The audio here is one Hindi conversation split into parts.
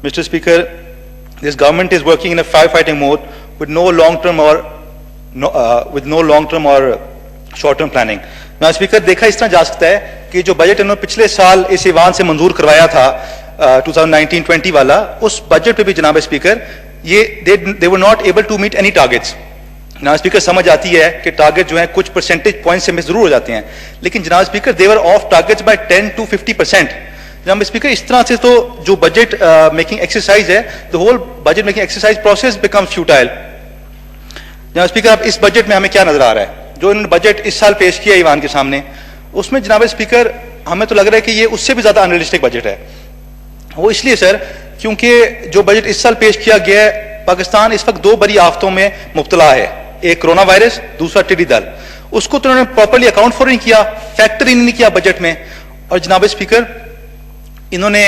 Mr. Speaker, this government is working in a firefighting mode with no long-term or short-term planning. Now, Speaker, देखा इस तरह जा सकता है कि जो बजट इन्होंने पिछले साल इस ईवान से मंजूर करवाया था 2019-20 वाला, उस बजट पे भी जनाब स्पीकर ये they were not able to meet any targets. जनाब स्पीकर समझ आती है कि टारगेट जो है कुछ परसेंटेज पॉइंट से मिस जरूर हो जाते हैं, लेकिन जनाब speaker they were off targets by 10 to 50%. जनाब स्पीकर इस तरह से तो जो बजट मेकिंग एक्सरसाइज है, the whole budget making exercise process becomes futile. जनाब स्पीकर, अब इस बजट में हमें क्या नजर आ रहा है? जो इन्होंने बजट इस साल पेश किया ईवान के सामने, उसमें जनाब स्पीकर हमें तो लग रहा है कि ये उससे भी ज्यादा अनरियलिस्टिक बजट है. वो इसलिए सर क्योंकि जो बजट इस साल पेश किया गया है, पाकिस्तान इस वक्त दो बड़ी आफतों में मुब्तला है, एक कोरोना वायरस, दूसरा टिड्डी दल. उसको तो उन्होंने प्रॉपर्ली अकाउंट फॉर नहीं किया, फैक्टर इन नहीं किया बजट में. और जनाब स्पीकर, इन्होंने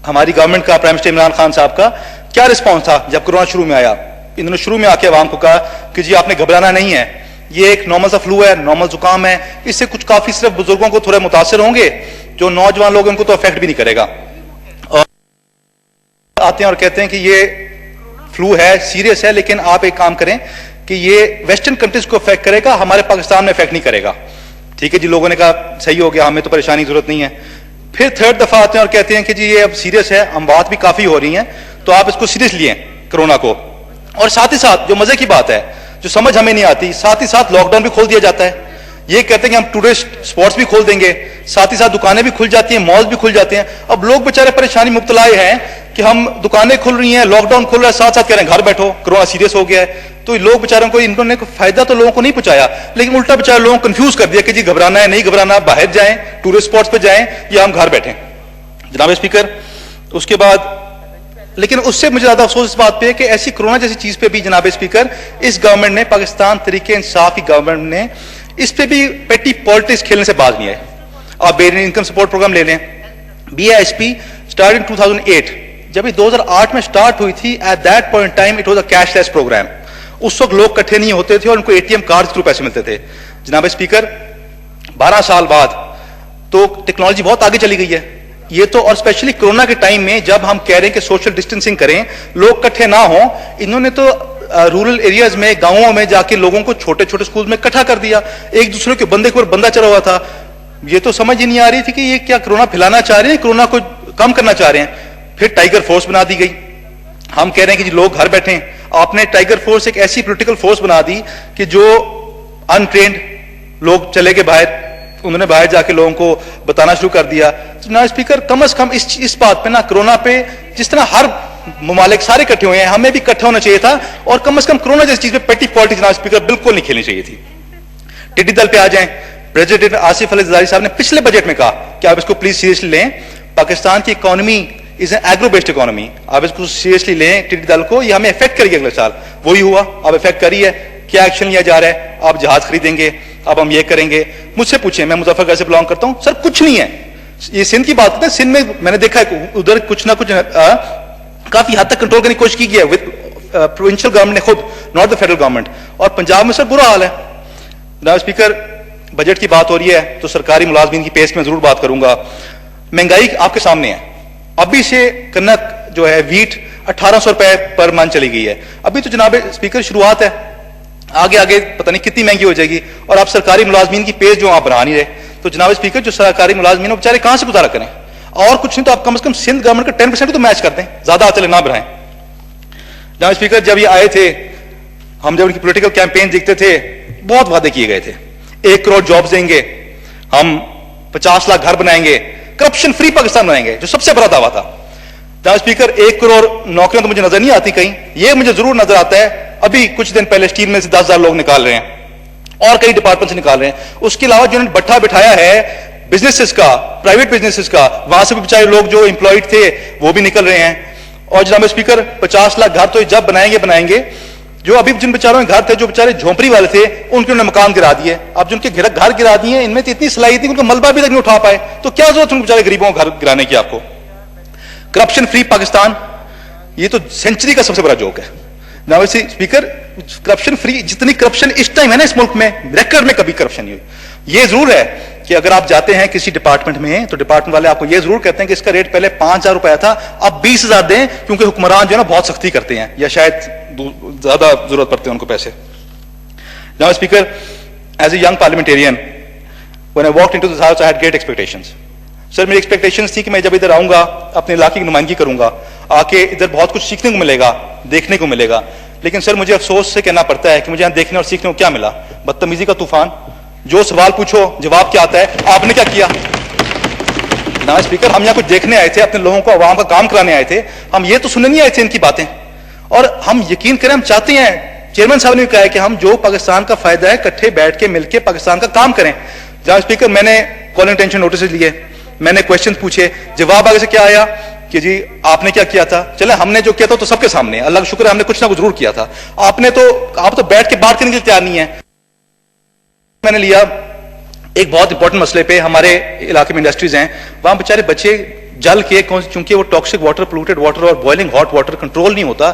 हमारी गवर्नमेंट का, प्राइम मिनिस्टर इमरान खान साहब का क्या रिस्पॉन्स था जब कोरोना शुरू में आया? इन्होंने शुरू में आके आवाम को कहा कि जी आपने घबराना नहीं है, ये एक नॉर्मल सा फ्लू है, नॉर्मल जुकाम है, इससे कुछ काफी सिर्फ बुजुर्गों को थोड़े मुतासर होंगे, जो नौजवान लोग उनको तो अफेक्ट भी नहीं करेगा. और आते हैं और कहते हैं कि ये फ्लू है, सीरियस है, लेकिन आप एक काम करें कि ये वेस्टर्न कंट्रीज को अफेक्ट करेगा, हमारे पाकिस्तान में अफेक्ट नहीं करेगा. ठीक है जी, लोगों ने कहा सही हो गया, हमें तो परेशानी की जरूरत नहीं है. फिर थर्ड दफा आते हैं और कहते हैं कि जी ये अब सीरियस है, अमवात भी काफी हो रही हैं, तो आप इसको सीरियस लिए कोरोना को. और साथ ही साथ जो मजे की बात है, जो समझ हमें नहीं आती, साथ ही साथ लॉकडाउन भी खोल दिया जाता है. ये कहते हैं कि हम टूरिस्ट स्पॉट्स भी खोल देंगे, साथ ही साथ दुकानें भी खुल जाती हैं, मॉल्स भी खुल जाते हैं. अब लोग बेचारे परेशानी मुब्तला हैं कि हम दुकानें खुल रही हैं, लॉकडाउन खुल रहा है, साथ साथ कह रहे हैं घर बैठो, कोरोना सीरियस हो गया है. तो लोग बेचारों को, इन्होंने फायदा तो लोगों को नहीं पहुंचाया, लेकिन उल्टा बेचारे लोगों को कंफ्यूज कर दिया कि जी घबराना है, नहीं घबराना, बाहर जाएं, टूरिस्ट स्पॉट्स पे जाएं, या हम घर बैठें. जनाब स्पीकर, उसके बाद लेकिन उससे मुझे ज्यादा अफसोस इस बात पे है कि ऐसी कोरोना जैसी चीज पे भी जनाब स्पीकर इस गवर्नमेंट ने, पाकिस्तान तरीके इंसाफ की गवर्नमेंट ने, इस पे भी पेटी पॉलिटिक्स खेलने से बाज नहीं है. आप बेसिक इनकम सपोर्ट प्रोग्राम ले लें, BISP स्टार्ट इन 2008. जब ये 2008 में स्टार्ट हुई थी, at that point time it was a cashless programme. उस वक्त लोग इकट्ठे नहीं होते थे और उनको ATM कार्ड के थ्रू पैसे मिलते थे. जनाब स्पीकर, 12 साल बाद तो टेक्नोलॉजी बहुत आगे चली गई है. ये तो, और स्पेशली कोरोना के टाइम में जब हम कह रहे हैं कि सोशल डिस्टेंसिंग करें, लोग इकट्ठे ना हो, इन्होंने तो रूरल एरियाज में, गांवों में जाके लोगों को छोटे छोटे स्कूल में इकट्ठा कर दिया. एक दूसरे के बंदे के ऊपर बंदा चढ़ा हुआ था. ये तो समझ ही नहीं आ रही थी कि ये क्या कोरोना फैलाना चाह रहे हैं, कोरोना को कम करना चाह रहे हैं. फिर टाइगर फोर्स बना दी गई. हम कह रहे हैं कि लोग घर बैठे. आपने टाइगर फोर्स एक ऐसी पोलिटिकल फोर्स बना दी कि जो अनट्रेंड लोग चले गए बाहर, उन्होंने बाहर जाके लोगों को बताना शुरू कर दिया. तो ना स्पीकर, कम से कम इस बात पे ना, कोरोना पे जिस तरह हर ममालिक सारे इकट्ठे हुए हैं, हमें भी इकट्ठा होना चाहिए था. और कम से कम कोरोना जैसी चीज पे पेटी पॉलिटिक्स ना स्पीकर बिल्कुल नहीं खेलनी चाहिए थी. टिड्डी दल पे आ जाएं. प्रेसिडेंट आसिफ अली जरदारी साहब ने पिछले बजट में कहा कि आप इसको प्लीज सीरियसली लें. पाकिस्तान की economy is an agro based economy, आप इसको सीरियसली लें. टिड्डी दल को ये हमें इफेक्ट करेगी अगले साल. वही हुआ, अब इफेक्ट करी है. क्या एक्शन लिया जा रहा है? आप जहाज खरीदेंगे, अब हम ये करेंगे. मुझझसे पूछें, मैं मुजफ्फरगढ़ से बिलोंग करता हूं, सर कुछ नहीं है. ये सिंध की बात है, सिंध में मैंने देखा है उधर कुछ ना कुछ काफी हद तक कंट्रोल करने की कोशिश की गई है विद प्रोविंशियल गवर्नमेंट ने खुद, नॉट द फेडरल गवर्नमेंट. और पंजाब में सर बुरा हाल है. जनाब स्पीकर, बजट की बात हो रही है तो सरकारी मुलाजमीन की पेश में जरूर बात करूंगा. महंगाई आपके सामने है. अभी से कनक जो है, वीट 1800 रुपए पर मन चली गई है. अभी तो जनाब स्पीकर शुरुआत है, आगे आगे पता नहीं कितनी महंगी हो जाएगी. और आप सरकारी मुलाजमीन की पेज जो आप बना नहीं रहे, तो जनाब स्पीकर जो सरकारी मुलाजमीन बेचारे कहां से गुजारा करें? और कुछ नहीं तो आप कम से कम सिंध गवर्नमेंट का 10% तो मैच कर दें, ज्यादा चले ना बढ़ाएं. जनाब स्पीकर, जब ये आए थे, हम जब उनकी पॉलिटिकल कैंपेन देखते थे, बहुत वादे किए गए थे. 1 करोड़ जॉब्स देंगे, हम 50 लाख घर बनाएंगे, करप्शन फ्री पाकिस्तान बनाएंगे, जो सबसे बड़ा दावा था. जनाब स्पीकर, 1 करोड़ नौकरियां तो मुझे नजर नहीं आती कहीं. ये मुझे जरूर नजर आता है, अभी कुछ दिन पहले स्टील में से 10,000 लोग निकाल रहे हैं और कई डिपार्टमेंट से निकाल रहे हैं. उसके अलावा जिन्होंने भट्ठा बिठाया है बिजनेसेस का, प्राइवेट बिजनेसेस का, वहां से भी बेचारे लोग जो एम्प्लॉयड थे वो भी निकल रहे हैं. और जनाब स्पीकर, 50 लाख घर तो जब बनाएंगे, जो अभी जिन बेचारों के घर थे, जो बेचारे झोंपड़ी वाले थे, उनके उन्होंने मकान गिरा दिए. अब जिनके घर गिरा दिए, इनमें तो इतनी सलाहियत थी, उनका मलबा भी तक नहीं उठा पाए. तो क्या जरूरत उन बेचारे गरीबों को घर गिराने की? आपको करप्शन फ्री पाकिस्तान, ये तो सेंचुरी का सबसे बड़ा जोक है. जनाब स्पीकर, करप्शन फ्री, जितनी करप्शन इस टाइम है ना इस मुल्क में, रिकॉर्ड में कभी करप्शन नहीं हुई. ये जरूर है कि अगर आप जाते हैं किसी डिपार्टमेंट में तो डिपार्टमेंट वाले आपको ये जरूर कहते हैं कि इसका रेट पहले 5,000 रुपया था, अब 20,000 दें, क्योंकि हुक्मरान जो है ना बहुत सख्ती करते हैं या शायद ज्यादा जरूरत पड़ते हैं उनको पैसे। Now speaker, as a young parliamentarian, when I walked into this house I had great expectations. Sir मेरी एक्सपेक्टेशंस थी कि मैं जब इधर आऊंगा अपने इलाके की नुमाइंदगी करूंगा, आके इधर बहुत कुछ सीखने को मिलेगा, देखने को मिलेगा। लेकिन सर मुझे अफसोस से कहना पड़ता है कि मुझे यहाँ देखने और सीखने को क्या मिला? बदतमीजी का तूफान। जो सवाल पूछो जवाब क्या आता है, आपने क्या किया? ना स्पीकर, हम यहाँ कुछ देखने आए थे, अपने लोगों को आवाम का काम कराने आए थे, हम ये तो सुनने नहीं आए थे इनकी बातें। और हम यकीन करें, हम चाहते हैं, चेयरमैन साहब ने भी कहा है कि हम जो पाकिस्तान का फायदा है इकट्ठे बैठ के मिलकर पाकिस्तान का काम करें। जनाब स्पीकर, मैंने कॉल इंटेंशन नोटिस लिए, मैंने क्वेश्चन पूछे, जवाब आगे से क्या आया कि जी आपने क्या किया था? चले हमने जो किया था तो सबके सामने, अल्लाह का शुक्र है हमने कुछ ना कुछ जरूर किया था। आप तो बैठ के बात करने के लिए तैयार नहीं है। मैंने लिया एक बहुत इंपॉर्टेंट मसले पे, हमारे इलाके में इंडस्ट्रीज हैं, वहां बेचारे बच्चे जल के, क्योंकि वो टॉक्सिक वाटर, पोल्यूटेड वाटर और बॉइलिंग हॉट वाटर कंट्रोल नहीं होता,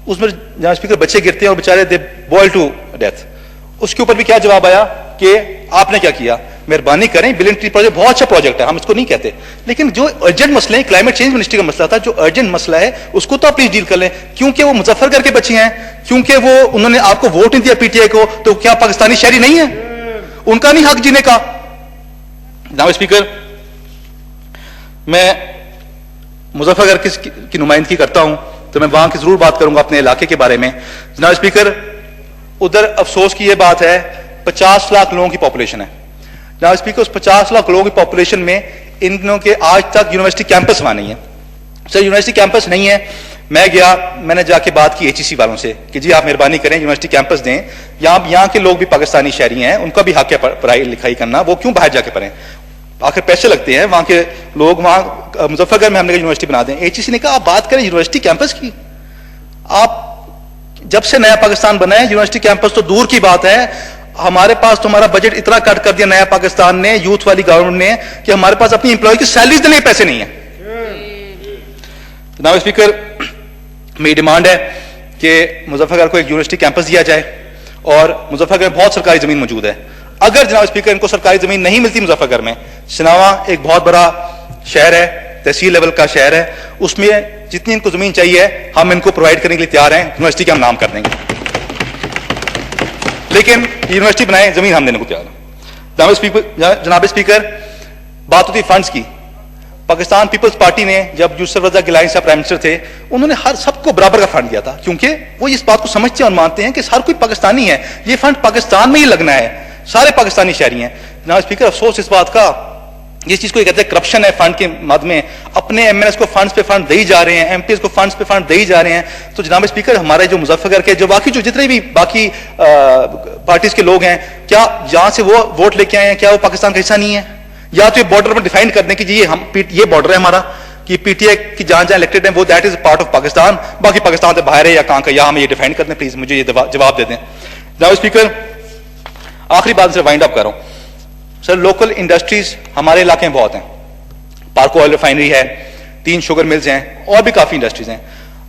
उसमें जनाब स्पीकर बच्चे गिरते हैं और बेचारे दे बॉयल टू डेथ। उसके ऊपर भी क्या जवाब आया कि आपने क्या किया? मेहरबानी करें, बिलियन ट्री प्रोजेक्ट बहुत अच्छा प्रोजेक्ट है, हम इसको नहीं कहते, लेकिन जो अर्जेंट मसले हैं, क्लाइमेट चेंज मिनिस्ट्री का मसला था, जो अर्जेंट मसला है उसको तो आप प्लीज डील कर लें। क्योंकि वो मुजफ्फरगढ़ के बच्चे हैं, क्योंकि वो उन्होंने आपको वोट नहीं दिया पीटीआई को, तो क्या पाकिस्तानी शहरी नहीं है? उनका नहीं हक जीने का? जनाब स्पीकर, मैं मुजफ्फरगढ़ की नुमाइंदगी करता हूं तो मैं वहां की जरूर बात करूंगा अपने इलाके के बारे में। जनाब स्पीकर, उधर अफसोस की यह बात है 50 लाख लोगों की पॉपुलेशन है। जनाब स्पीकर, उस 50 लाख लोगों की पॉपुलेशन में इन दिनों के आज तक यूनिवर्सिटी कैंपस वहां नहीं है। सर यूनिवर्सिटी कैंपस नहीं है, मैं गया, मैंने जाके बात की एचईसी वालों से कि जी आप मेहरबानी करें यूनिवर्सिटी कैंपस दें, यहाँ के लोग भी पाकिस्तानी शहरी हैं, उनका भी हक है पढ़ाई लिखाई करना, वो क्यों बाहर जाके पढ़ें? आखिर पैसे लगते हैं, वहां के लोग, वहां मुजफ्फरगढ़ में हमने यूनिवर्सिटी बना दें। एचईसी ने कहा आप बात करें यूनिवर्सिटी कैंपस की, आप जब से नया पाकिस्तान बना है यूनिवर्सिटी कैंपस तो दूर की बात है, हमारे पास तो हमारा बजट इतना कट कर दिया नया पाकिस्तान ने, यूथ वाली गवर्नमेंट ने, कि हमारे पास अपनी एम्प्लॉय की सैलरीज देने के पैसे नहीं है। जनाब स्पीकर, मेरी डिमांड है कि मुजफ्फरगढ़ को एक यूनिवर्सिटी कैंपस दिया जाए, और मुजफ्फरगढ़ में बहुत सरकारी जमीन मौजूद है। अगर जनाब स्पीकर इनको सरकारी जमीन नहीं मिलती मुजफ्फरगढ़ में, सिनावा एक बहुत बड़ा शहर है, तहसील लेवल का शहर है, उसमें जितनी इनको जमीन चाहिए हम इनको प्रोवाइड करने के लिए तैयार हैं, यूनिवर्सिटी का हम नाम कर देंगे, लेकिन यूनिवर्सिटी बनाए, जमीन हम देने को तैयार हैं। जनाब स्पीकर, बात होती फंड्स की। पाकिस्तान पीपल्स पार्टी ने, जब यूसुफ रजा गिलानी साहब प्राइम मिनिस्टर थे, उन्होंने हर सबको बराबर का फंड दिया था, क्योंकि वो इस बात को समझते हैं और मानते हैं कि हर कोई पाकिस्तानी है, ये फंड पाकिस्तान में ही लगना है, सारे पाकिस्तानी शहरी हैं। जनाब स्पीकर, अफसोस इस बात का, जिस चीज को कहते हैं करप्शन है फंड के मद में, अपने एमएनएस को फंड्स पे फंड दे ही जा रहे हैं, एमपीएस को फंड्स पे फंड दे ही जा रहे हैं। तो जनाब स्पीकर, हमारे जो मुजफ्फरगढ़ के जो बाकी जो जितने भी बाकी पार्टीज के लोग हैं, क्या जहां से वो वोट लेके आए हैं, क्या वो पाकिस्तान का हिस्सा नहीं है? या तो ये बॉर्डर पर डिफाइन करने की, ये बॉर्डर है हमारा, कि पीटीआई की जहां जहां इलेक्टेड है वो that is part of Pakistan, बाकी पाकिस्तान से बाहर है या कहां का, या हमें ये डिफाइन करते हैं, प्लीज मुझे ये जवाब दे दें। जनाब स्पीकर, आखिरी बात से वाइंड अप कर रहा हूं। सर लोकल इंडस्ट्रीज हमारे इलाके में बहुत हैं, पार्को ऑयल रिफाइनरी है, 3 शुगर मिल्स हैं, और भी काफी इंडस्ट्रीज हैं।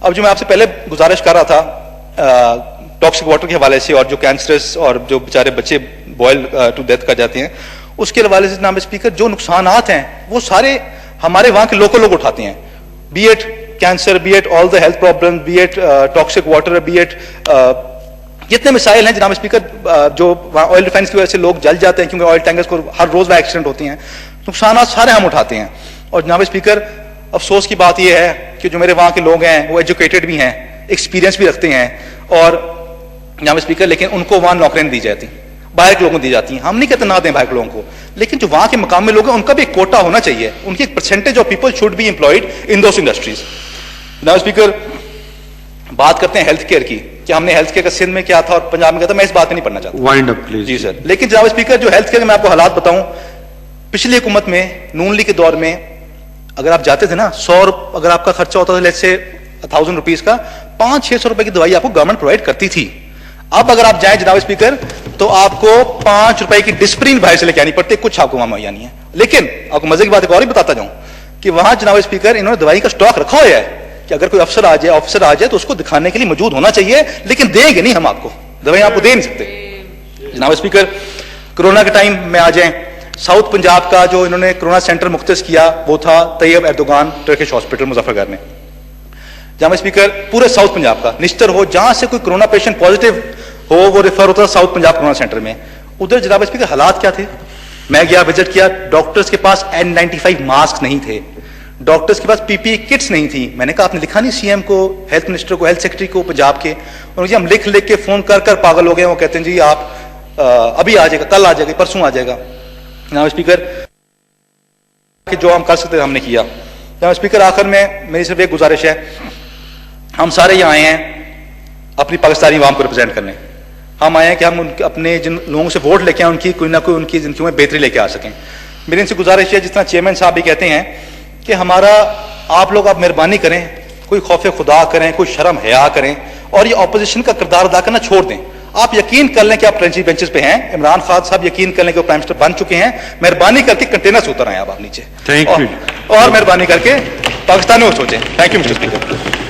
अब जो मैं आपसे पहले गुजारिश कर रहा था टॉक्सिक वाटर के हवाले से, और जो कैंसरस और जो बेचारे बच्चे बॉयल टू डेथ कर जाते हैं, उसके हवाले से जनाब स्पीकर, जो नुकसानात हैं वो सारे हमारे वहां के लोकल लोग उठाते हैं, be it cancer, be it all the health problem, be it toxic water, be it जितने मिसाइल हैं जनाब स्पीकर, जो वहां ऑयल रिफाइनरीज की वजह से लोग जल जाते हैं, क्योंकि ऑयल टैंकर्स को हर रोज वहां एक्सीडेंट होते हैं, नुकसानात सारे हम उठाते हैं। और जनाब स्पीकर, अफसोस की बात यह है कि जो मेरे वहां के लोग हैं वो एजुकेटेड भी हैं, एक्सपीरियंस भी रखते हैं, और जनाब स्पीकर लेकिन उनको वहां नौकरियां दी जाती, बाहर के लोगों को दी जाती हैं। हम नहीं कहते ना दें बाहर के लोगों को, लेकिन जो वहां के मकाम में लोग हैं उनका भी एक कोटा होना चाहिए, उनकी एक percentage of people should be employed in those industries. जनाब स्पीकर, बात करते हैं हेल्थ केयर की, कि हमने हेल्थ केयर का सिंध में क्या था और पंजाब में क्या था, मैं इस बात में नहीं पढ़ना चाहता। Wind up please. जी सर, लेकिन जनाब स्पीकर, जो हेल्थ केयर के मैं आपको हालात बताऊं, पिछली हुकूमत में नून लीग के दौर में अगर आप जाते थे ना, 100 अगर आपका खर्चा होता था लेट्स से 1000 रुपीज का, 500-600 रुपए की दवाई आपको गवर्नमेंट प्रोवाइड करती थी। अब अगर आप जाएं जनाब स्पीकर, तो आपको 5 रुपए की डिस्प्रिन बाहर से लेके आनी पड़ती है, कुछ आपको वहां मुहैया नहीं है। लेकिन आपको मजे की बात एक और भी बताता जाऊं कि वहां जनाब स्पीकर इन्होंने दवाई का स्टॉक रखा हुआ है कि अगर कोई अफसर आ जाए, ऑफिसर आ जाए, तो उसको दिखाने के लिए मौजूद होना चाहिए, लेकिन देंगे नहीं, हम आपको दवाई आपको दे नहीं सकते। जनाब स्पीकर, कोरोना के टाइम में आ जाए, साउथ पंजाब का जो इन्होंने कोरोना सेंटर मुख्तस किया वो था Tayyip Erdogan Turkish hospital Muzaffarnagar में। जनाब स्पीकर, पूरे साउथ पंजाब का निश्तर हो, जहां से कोई कोरोना पेशेंट पॉजिटिव हो वो रेफर होता था साउथ पंजाब कोरोना सेंटर में। उधर जनाब स्पीकर हालात क्या थे? मैं गया, विजिट किया, डॉक्टर्स के पास N95 मास्क नहीं थे, डॉक्टर्स के पास PPE किट्स नहीं थी। मैंने कहा आपने लिखा नहीं CM को, हेल्थ मिनिस्टर को, हेल्थ सेक्रेटरी को पंजाब के? और जी हम लिख लिख के फोन कर कर पागल हो गए। वो कहते हैं जी आप अभी आ जाएगा, कल आ जाएगा, परसों आ जाएगा। जनाब स्पीकर, कि जो हम कर सकते हमने किया। जनाब स्पीकर, आखिर में मेरी सिर्फ एक गुजारिश है, हम सारे यहाँ आए हैं अपनी पाकिस्तानी अवाम को रिप्रेजेंट करने। हम आए हैं कि हम अपने जिन लोगों से वोट लेके आए उनकी कोई ना कोई उनकी जिंदगी में बेहतरी लेके आ सकें। मेरी इनसे गुजारिश है, जिस तरह चेयरमैन साहब भी कहते हैं कि हमारा आप लोग आप मेहरबानी करें, कोई खौफ खुदा करें, कोई शर्म हया करें और ये ऑपोजिशन का किरदार अदा करना छोड़ दें। आप यकीन कर लें कि आप प्रेसिडेंशियल बेंचेस पे हैं। इमरान खान साहब यकीन कर लें कि वो प्राइम मिनिस्टर बन चुके हैं। मेहरबानी करके कंटेनर से उतर आए आप नीचे, थैंक यू, और मेहरबानी करके पाकिस्तानियों को सोचें। Thank you mister speaker.